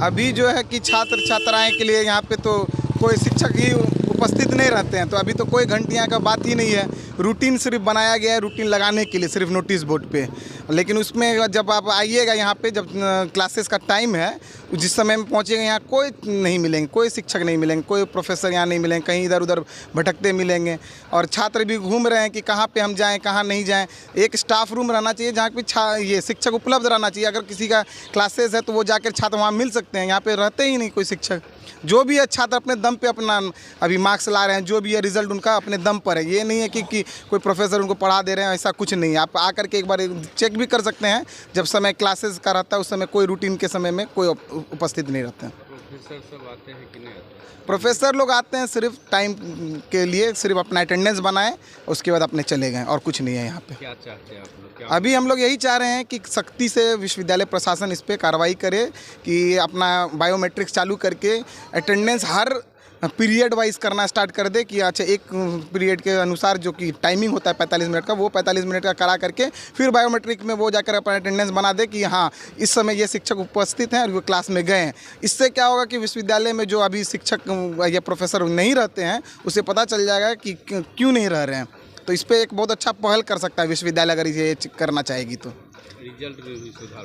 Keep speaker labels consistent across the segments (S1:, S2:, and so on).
S1: अभी जो है कि छात्र छात्राएं के लिए यहाँ पे तो कोई शिक्षक ही उपस्थित नहीं रहते हैं, तो अभी तो कोई घंटियाँ का बात ही नहीं है। रूटीन सिर्फ बनाया गया है रूटीन लगाने के लिए, सिर्फ नोटिस बोर्ड पे। लेकिन उसमें जब आप आइएगा यहाँ पे, जब क्लासेस का टाइम है, जिस समय में पहुँचेगा यहाँ कोई नहीं मिलेंगे, कोई शिक्षक नहीं मिलेंगे, कोई प्रोफेसर यहाँ नहीं मिलेंगे, कहीं इधर उधर भटकते मिलेंगे। और छात्र भी घूम रहे हैं कि कहाँ पे हम जाएं, कहाँ नहीं जाएं। एक स्टाफ रूम रहना चाहिए जहाँ पे ये शिक्षक उपलब्ध रहना चाहिए। अगर किसी का क्लासेस है तो वो जाकर छात्र वहाँ मिल सकते हैं। यहाँ पे रहते ही नहीं कोई शिक्षक। जो भी है छात्र अपने दम पे अपना अभी मार्क्स ला रहे हैं, जो भी है रिजल्ट उनका अपने दम पर है। ये नहीं है कि कोई प्रोफेसर उनको पढ़ा दे रहे हैं, ऐसा कुछ नहीं है। आप आकर के एक बार चेक भी कर सकते हैं। जब समय क्लासेस का रहता है उस समय कोई रूटीन के समय में कोई उपस्थित नहीं रहते हैं।
S2: प्रोफेसर सब आते हैं कि नहीं आते?
S1: प्रोफेसर लोग आते हैं सिर्फ टाइम के लिए, सिर्फ अपना अटेंडेंस बनाएं, उसके बाद अपने चले गए, और कुछ नहीं है यहाँ पे।
S2: क्या चाहते हैं आप लोग?
S1: अभी हम लोग यही चाह रहे हैं कि सख्ती से विश्वविद्यालय प्रशासन इस पे कार्रवाई करे कि अपना बायोमेट्रिक्स चालू करके अटेंडेंस हर पीरियड वाइज करना स्टार्ट कर दे। कि अच्छा एक पीरियड के अनुसार जो कि टाइमिंग होता है 45 मिनट का, वो 45 मिनट का करा करके फिर बायोमेट्रिक में वो जाकर अपना अटेंडेंस बना दे कि हाँ इस समय ये शिक्षक उपस्थित हैं और वो क्लास में गए हैं। इससे क्या होगा कि विश्वविद्यालय में जो अभी शिक्षक या प्रोफेसर नहीं रहते हैं उसे पता चल जाएगा कि क्यों नहीं रह रहे हैं। तो इस पर एक बहुत अच्छा पहल कर सकता है विश्वविद्यालय अगर ये करना चाहेगी तो।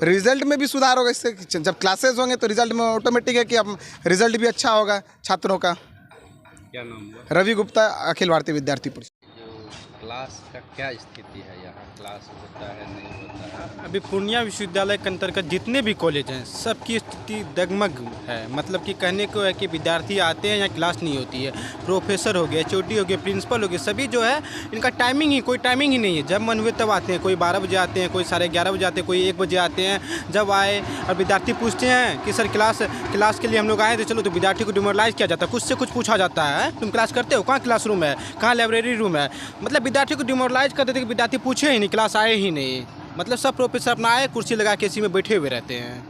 S1: रिजल्ट में भी सुधार होगा इससे। जब क्लासेस होंगे तो रिजल्ट में ऑटोमेटिक है कि अब रिजल्ट भी अच्छा होगा छात्रों का।
S2: क्या नाम हुआ?
S1: रवि गुप्ता, अखिल भारतीय विद्यार्थी परिषद।
S2: जो क्लास का क्या स्थिति है यहाँ? क्लास होता है नहीं होता है?
S3: अभी पूर्णिया विश्वविद्यालय के अंतर्गत जितने भी कॉलेज हैं सबकी स्थिति डगमग है। मतलब कि कहने को है कि विद्यार्थी आते हैं यहाँ क्लास नहीं होती है। प्रोफेसर हो गए, HOD हो गए, प्रिंसिपल हो गए, सभी जो है इनका टाइमिंग ही कोई टाइमिंग ही नहीं है। जब मन हुए तब आते हैं। कोई 12 बजे आते हैं, कोई 11:30 बजे आते हैं, कोई 1 बजे आते हैं। जब आए और विद्यार्थी पूछते हैं कि सर क्लास के लिए हम लोग आए थे, चलो, तो विद्यार्थी को डिमोरलाइज किया जाता है। कुछ से कुछ पूछा जाता है, तुम क्लास करते हो? कहाँ क्लास रूम है? कहाँ लाइब्रेरी रूम है? मतलब विद्यार्थी को डिमोरलाइज कर देते कि विद्यार्थी पूछे ही नहीं, क्लास आए ही नहीं। मतलब सब प्रोफेसर अपना आए, कुर्सी लगा के इसी में बैठे हुए रहते हैं।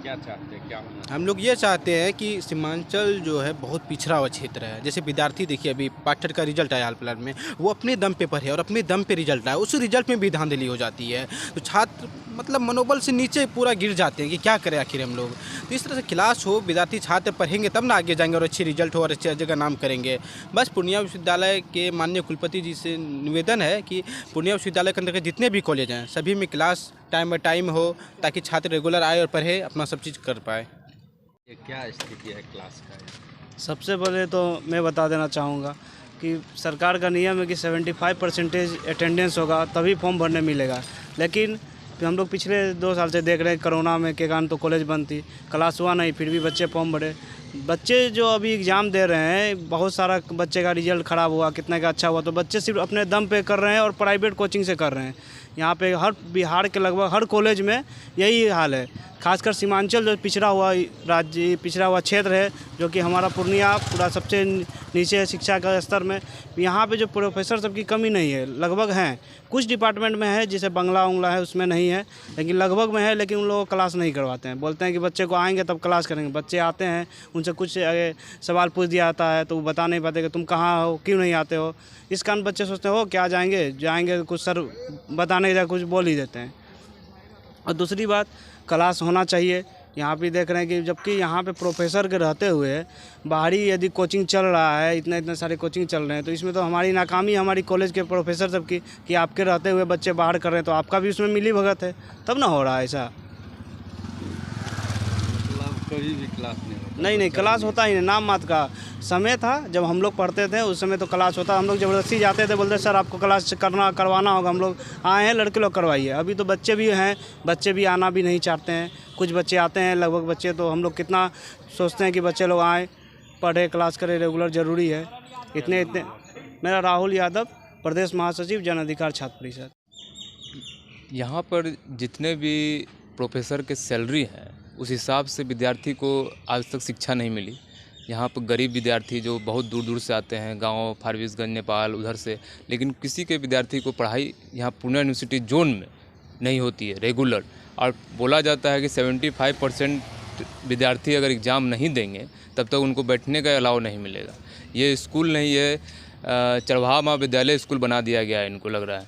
S2: क्या चाहते हैं? क्या होना?
S3: हम लोग ये चाहते हैं कि सीमांचल जो है बहुत पिछड़ा हुआ क्षेत्र है। जैसे विद्यार्थी देखिए, अभी पाठ्यक्रम का रिजल्ट आया हाल फिलहाल में, वो अपने दम पे पढ़े और अपने दम पे रिजल्ट आया, उस रिजल्ट में भी धांधली हो जाती है। तो छात्र मतलब मनोबल से नीचे पूरा गिर जाते हैं कि क्या करें आखिर हम लोग। तो इस तरह से क्लास हो, विद्यार्थी छात्र पढ़ेंगे तब ना आगे जाएंगे और अच्छे रिजल्ट हो और अच्छी जगह नाम करेंगे। बस पूर्णिया विश्वविद्यालय के माननीय कुलपति जी से निवेदन है कि पूर्णिया विश्वविद्यालय के अंतर्गत जितने भी कॉलेज हैं सभी में क्लास टाइम बाई टाइम हो, ताकि छात्र रेगुलर आए और पढ़े, अपना सब चीज़ कर पाए।
S2: ये क्या स्थिति है क्लास का?
S4: सबसे पहले तो मैं बता देना चाहूँगा कि सरकार का नियम है कि 75% अटेंडेंस होगा तभी फॉर्म भरने मिलेगा। लेकिन हम लोग पिछले 2 साल से देख रहे हैं, कोरोना में के कारण तो कॉलेज बंद थी, क्लास हुआ नहीं, फिर भी बच्चे फॉर्म भरे। बच्चे जो अभी एग्ज़ाम दे रहे हैं, बहुत सारा बच्चे का रिजल्ट ख़राब हुआ, कितने का अच्छा हुआ, तो बच्चे सिर्फ अपने दम पे कर रहे हैं और प्राइवेट कोचिंग से कर रहे हैं। यहाँ पे हर बिहार के लगभग हर कॉलेज में यही हाल है। खासकर सीमांचल जो पिछड़ा हुआ क्षेत्र है, जो कि हमारा पूर्णिया पूरा सबसे नीचे है शिक्षा का स्तर में, यहाँ पे जो प्रोफेसर सबकी कमी नहीं है, लगभग हैं। कुछ डिपार्टमेंट में है, जैसे बंगला उंगला है उसमें नहीं है, लेकिन लगभग में है। लेकिन उन लोगों को क्लास नहीं करवाते हैं, बोलते हैं कि बच्चे को आएंगे तब क्लास करेंगे। बच्चे आते हैं, उनसे कुछ सवाल पूछ दिया जाता है तो वो बता नहीं पाते कि तुम कहाँ हो, क्यों नहीं आते हो। इस कारण बच्चे सोचते हो क्या जाएंगे कुछ सर बताने की जगह कुछ बोल ही देते हैं। और दूसरी बात, क्लास होना चाहिए। यहाँ पे देख रहे हैं कि जबकि यहाँ पे प्रोफेसर के रहते हुए बाहरी यदि कोचिंग चल रहा है, इतने सारे कोचिंग चल रहे हैं, तो इसमें तो हमारी नाकामी हमारी कॉलेज के प्रोफेसर सबकी कि आपके रहते हुए बच्चे बाहर कर रहे हैं, तो आपका भी उसमें मिली भगत है, तब ना हो रहा है ऐसा।
S2: कभी भी क्लास नहीं होता?
S4: नहीं, क्लास होता ही नहीं। नाम मात्र का समय था जब हम लोग पढ़ते थे, उस समय तो क्लास होता। हम लोग ज़बरदस्ती जाते थे, बोलते सर आपको क्लास करवाना होगा। हम लोग आए हैं, लड़के लोग करवाइए। अभी तो बच्चे भी हैं, बच्चे भी आना भी नहीं चाहते हैं। कुछ बच्चे आते हैं, लगभग बच्चे तो हम लोग कितना सोचते हैं कि बच्चे लोग आएँ, पढ़े, क्लास करें, रेगुलर ज़रूरी है। इतने मेरा राहुल यादव, प्रदेश महासचिव जन अधिकार छात्र परिषद।
S5: यहाँ पर जितने भी प्रोफेसर के सैलरी हैं उस हिसाब से विद्यार्थी को आज तक शिक्षा नहीं मिली। यहाँ पर गरीब विद्यार्थी जो बहुत दूर दूर से आते हैं, गांव फारबिसगंज, नेपाल उधर से, लेकिन किसी के विद्यार्थी को पढ़ाई यहाँ पूर्णिया यूनिवर्सिटी जोन में नहीं होती है रेगुलर। और बोला जाता है कि 75% विद्यार्थी अगर एग्ज़ाम नहीं देंगे तब तक उनको बैठने का अलाव नहीं मिलेगा। ये स्कूल नहीं है, चरवाहा महाविद्यालय स्कूल बना दिया गया है इनको, लग रहा है।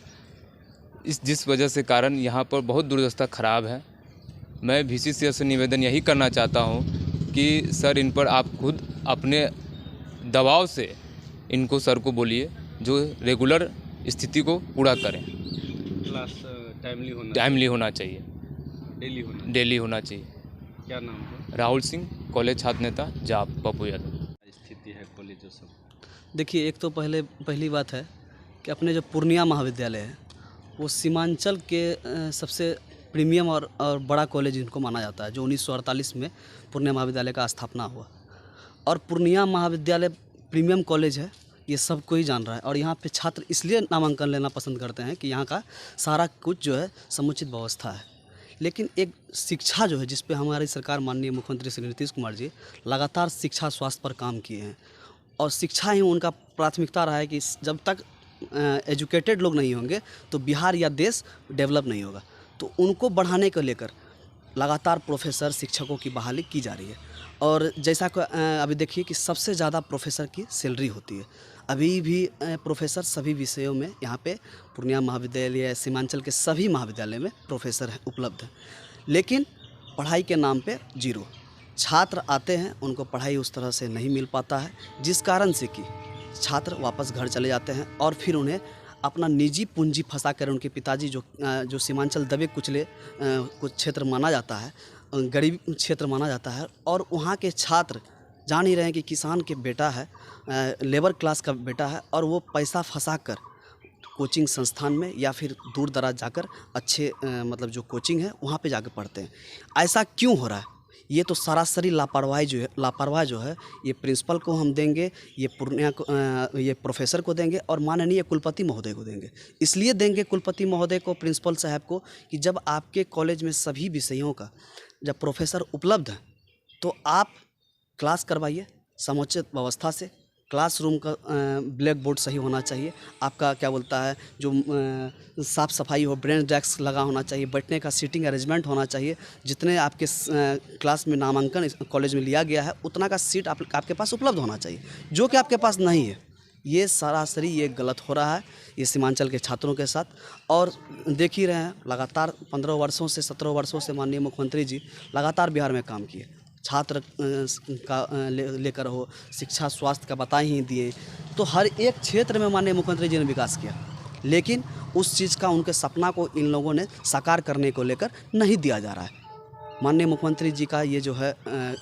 S5: जिस वजह से कारण यहाँ पर बहुत दुर्दशा ख़राब है। मैं वीसी सर से निवेदन यही करना चाहता हूँ कि सर इन पर आप खुद अपने दबाव से इनको सर को बोलिए जो रेगुलर स्थिति को पूरा करें।
S3: क्लास
S5: टाइमली होना चाहिए, डेली होना चाहिए।
S3: क्या नाम है?
S5: राहुल सिंह, कॉलेज छात्र नेता, जाप, पप्पू यादव।
S3: स्थिति है कॉलेजों सब।
S6: देखिए, एक तो पहली बात है कि अपने जो पूर्णिया महाविद्यालय है वो सीमांचल के सबसे प्रीमियम और बड़ा कॉलेज इनको माना जाता है, जो 1948 में पूर्णिया महाविद्यालय का स्थापना हुआ। और पूर्णिया महाविद्यालय प्रीमियम कॉलेज है, ये सब कोई जान रहा है। और यहाँ पे छात्र इसलिए नामांकन लेना पसंद करते हैं कि यहाँ का सारा कुछ जो है समुचित व्यवस्था है। लेकिन एक शिक्षा जो है, जिस पे हमारी सरकार माननीय मुख्यमंत्री श्री नीतीश कुमार जी लगातार शिक्षा स्वास्थ्य पर काम किए हैं, और शिक्षा ही उनका प्राथमिकता रहा है कि जब तक एजुकेटेड लोग नहीं होंगे तो बिहार या देश डेवलप नहीं होगा। तो उनको बढ़ाने को लेकर लगातार प्रोफेसर, शिक्षकों की बहाली की जा रही है। और जैसा कि अभी देखिए कि सबसे ज़्यादा प्रोफेसर की सैलरी होती है। अभी भी प्रोफेसर सभी विषयों में यहाँ पे पूर्णिया महाविद्यालय, सीमांचल के सभी महाविद्यालय में प्रोफेसर उपलब्ध हैं, लेकिन पढ़ाई के नाम पे जीरो। छात्र आते हैं, उनको पढ़ाई उस तरह से नहीं मिल पाता है, जिस कारण से कि छात्र वापस घर चले जाते हैं और फिर उन्हें अपना निजी पूंजी फंसा कर उनके पिताजी जो सीमांचल दबे कुचले कुछ क्षेत्र माना जाता है, गरीब क्षेत्र माना जाता है, और वहाँ के छात्र जान ही रहे हैं कि किसान के बेटा है, लेबर क्लास का बेटा है, और वो पैसा फंसा कर कोचिंग संस्थान में या फिर दूर दराज जाकर अच्छे मतलब जो कोचिंग है वहाँ पे जाकर पढ़ते हैं। ऐसा क्यों हो रहा है? ये तो सरासरी लापरवाही जो है ये प्रिंसिपल को हम देंगे, ये पूर्णिया को ये प्रोफेसर को देंगे और माननीय कुलपति महोदय को देंगे। इसलिए देंगे कुलपति महोदय को, प्रिंसिपल साहब को, कि जब आपके कॉलेज में सभी विषयों का जब प्रोफेसर उपलब्ध है तो आप क्लास करवाइए समुचित व्यवस्था से। क्लासरूम का ब्लैक बोर्ड सही होना चाहिए, आपका क्या बोलता है जो साफ़ सफाई हो, ब्रेंच डेस्क लगा होना चाहिए, बैठने का सीटिंग अरेंजमेंट होना चाहिए। जितने आपके क्लास में नामांकन कॉलेज में लिया गया है उतना का सीट आपके पास उपलब्ध होना चाहिए, जो कि आपके पास नहीं है। ये सरासरी ये गलत हो रहा है ये सीमांचल के छात्रों के साथ। और देख ही रहे हैं लगातार 15 वर्षों से 17 वर्षों से माननीय मुख्यमंत्री जी लगातार बिहार में काम किए। छात्र का लेकर हो, शिक्षा स्वास्थ्य का बता ही दिए, तो हर एक क्षेत्र में माननीय मुख्यमंत्री जी ने विकास किया, लेकिन उस चीज़ का उनके सपना को इन लोगों ने साकार करने को लेकर नहीं दिया जा रहा है। माननीय मुख्यमंत्री जी का ये जो है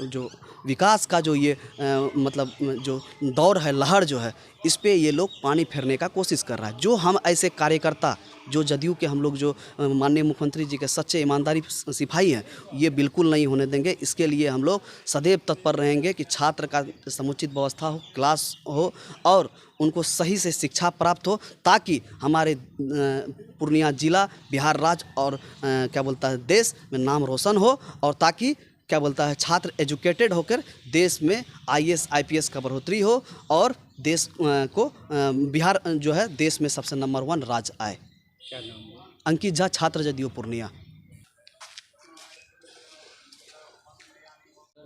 S6: जो विकास का जो ये मतलब जो दौर है, लहर जो है, इस पे ये लोग पानी फेरने का कोशिश कर रहा है। जो हम ऐसे कार्यकर्ता जो जदयू के हम लोग जो माननीय मुख्यमंत्री जी के सच्चे ईमानदारी सिपाही हैं, ये बिल्कुल नहीं होने देंगे। इसके लिए हम लोग सदैव तत्पर रहेंगे कि छात्र का समुचित व्यवस्था हो, क्लास हो और उनको सही से शिक्षा प्राप्त हो, ताकि हमारे पूर्णिया जिला, बिहार राज्य और क्या बोलता है देश में नाम रोशन हो, और ताकि क्या बोलता है छात्र एजुकेटेड होकर देश में IAS IPS का बढ़ोतरी हो और देश को बिहार जो है देश में सबसे नंबर 1 राज्य आए।
S3: क्या नाम है?
S6: अंकित झा, छात्र जदयू पूर्णिया।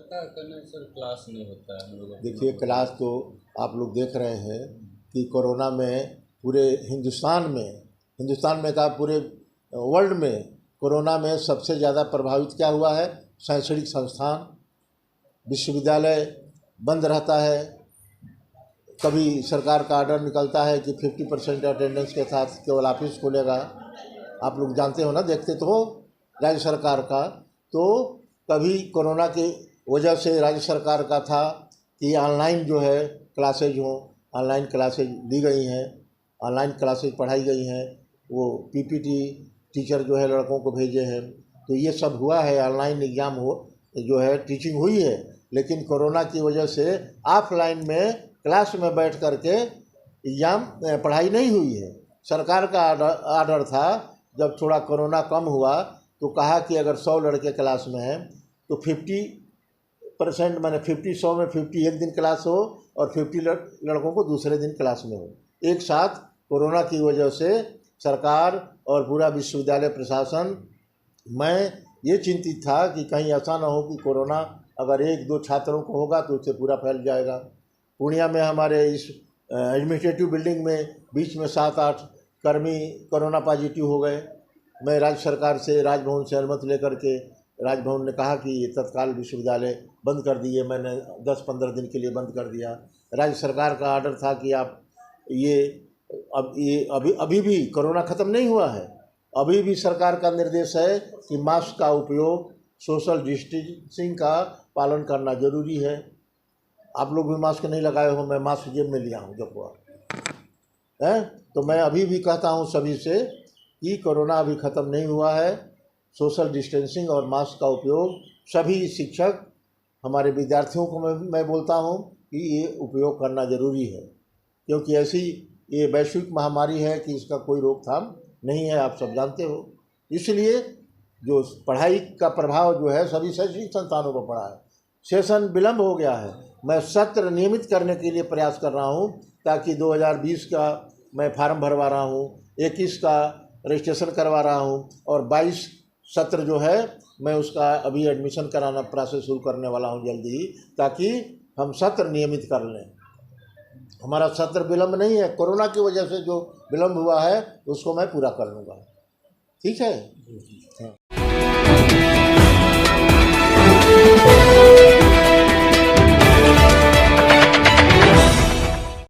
S5: क्लास नहीं होता है हम लोगों।
S7: देखिए, क्लास तो आप लोग देख रहे हैं कि कोरोना में पूरे हिंदुस्तान में का पूरे वर्ल्ड में कोरोना में सबसे ज़्यादा प्रभावित क्या हुआ है? शैक्षणिक संस्थान, विश्वविद्यालय बंद रहता है। कभी सरकार का आर्डर निकलता है कि 50% अटेंडेंस के साथ केवल ऑफिस खुलेगा। आप लोग जानते हो ना, देखते तो हो राज्य सरकार का। तो कभी कोरोना की वजह से राज्य सरकार का था कि ऑनलाइन जो है क्लासेज हों, ऑनलाइन क्लासेज ली गई हैं, ऑनलाइन क्लासेज पढ़ाई गई हैं। वो PPT टीचर जो है लड़कों को भेजे हैं, तो ये सब हुआ है। ऑनलाइन एग्ज़ाम जो है टीचिंग हुई है, लेकिन कोरोना की वजह से ऑफलाइन में क्लास में बैठ करके एग्ज़ाम पढ़ाई नहीं हुई है। सरकार का आर्डर था, जब थोड़ा कोरोना कम हुआ तो कहा कि अगर 100 लड़के क्लास में हैं तो 50% माने 100 में 50 एक दिन क्लास हो और 50 लड़कों को दूसरे दिन क्लास में हो। एक साथ कोरोना की वजह से सरकार और पूरा विश्वविद्यालय प्रशासन, मैं ये चिंतित था कि कहीं ऐसा ना हो कि कोरोना अगर 1-2 छात्रों को होगा तो उससे पूरा फैल जाएगा। पूर्णिया में हमारे इस एडमिनिस्ट्रेटिव बिल्डिंग में बीच में 7-8 कर्मी कोरोना पॉजिटिव हो गए। मैं राज्य सरकार से, राजभवन से अनुमति लेकर के राजभवन ने कहा कि ये तत्काल विश्वविद्यालय बंद कर दिए, मैंने 10-15 दिन के लिए बंद कर दिया। राज्य सरकार का आर्डर था कि आप ये अभी भी कोरोना ख़त्म नहीं हुआ है, अभी भी सरकार का निर्देश है कि मास्क का उपयोग, सोशल डिस्टेंसिंग का पालन करना जरूरी है। आप लोग भी मास्क नहीं लगाए हो, मैं मास्क जेब में लिया हूँ जब हुआ है। तो मैं अभी भी कहता हूँ सभी से कि कोरोना अभी ख़त्म नहीं हुआ है। सोशल डिस्टेंसिंग और मास्क का उपयोग सभी शिक्षक, हमारे विद्यार्थियों को मैं बोलता हूँ कि ये उपयोग करना ज़रूरी है, क्योंकि ऐसी ये वैश्विक महामारी है कि इसका कोई रोकथाम नहीं है, आप सब जानते हो। इसलिए जो पढ़ाई का प्रभाव जो है सभी शैक्षणिक संस्थानों पर पड़ा है। सेशन विलम्ब हो गया है। मैं सत्र नियमित करने के लिए प्रयास कर रहा हूँ ताकि 2020 का मैं फार्म भरवा रहा हूँ, 21 का रजिस्ट्रेशन करवा रहा हूँ और 22 सत्र जो है मैं उसका अभी एडमिशन कराना प्रोसेस शुरू करने वाला हूँ जल्दी ही, ताकि हम सत्र नियमित कर लें। हमारा सत्र विलम्ब नहीं है, कोरोना की वजह से जो विलम्ब हुआ है उसको मैं पूरा कर लूँगा। ठीक है।